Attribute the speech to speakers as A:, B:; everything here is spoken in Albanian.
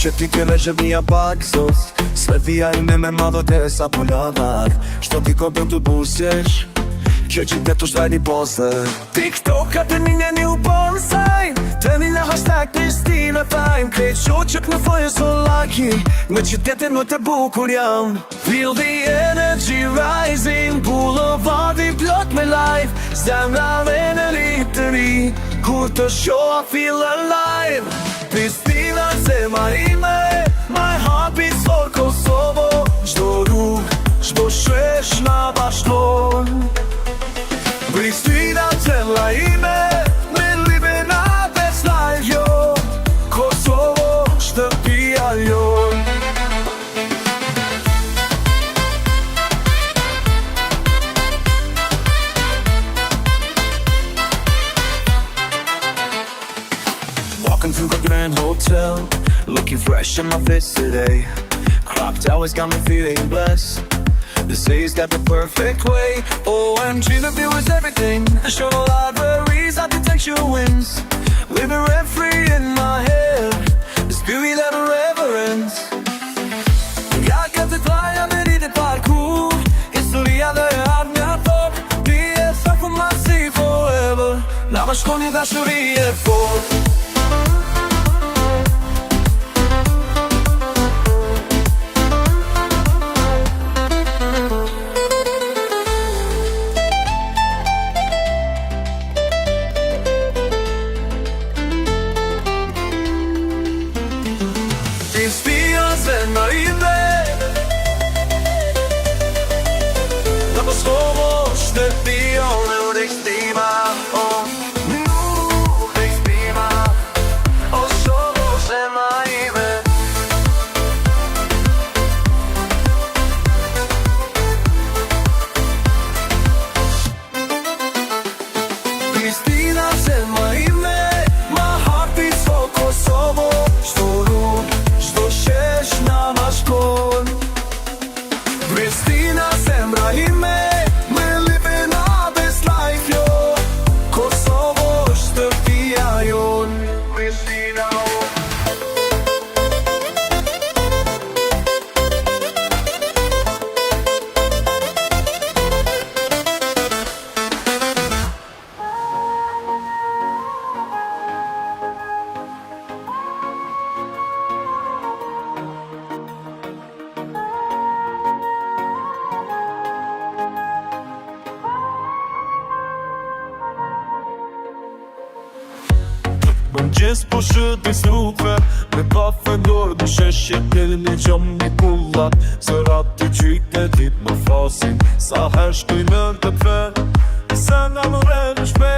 A: Që ti kene që vija pak sos Sve vija ime me madho të sa polanak Shto ti ko për të busjesh Kjo që të të shtrajni poste TikTok-a të një një u bonsajn Të një në hashtag PRISTINA time Krejt që në fojë so lucky Me qytetin më të bukur jam Feel the energy rising Boulevardi plot me life Zemra me në rrit të ri Kur të shoha feel alive Prishtina zemra ime My heart beats for Kosovo Çdo rrug, çdo shpesh na bashkon Prishtina zemra ime Me live na best life jo Kosovo shtëpia jon Walking through the Grand Hotel Looking fresh in my fits today Clocked hours got me feeling blessed The city's got the perfect way OMG, the view is everything Show the libraries, architecture wins Living rent-free in my head This beauty that never ends Jag kan inte dra med i det parkour Historia där jag hade mig att upp Det är så får man se forever När man skål i världsteorier får Zemra ime Na Kosovo shtëpia unë dhe stima Dhe stima Kosovo zemra ime Prishtina zemra ime My heart beats for Kosovo Çdo rrug, çdo shesh na bashkon Prishtina zemra ime Me live na best life jo Kosovo shtëpia jon Prishtina
B: Mëngjes po shëti sukve Me kafe dorë dhe sheshje Pjedhin një qom një kullat Zërat të qytetit më fasin Sa her shkuj në të fe Se nga më redë shpe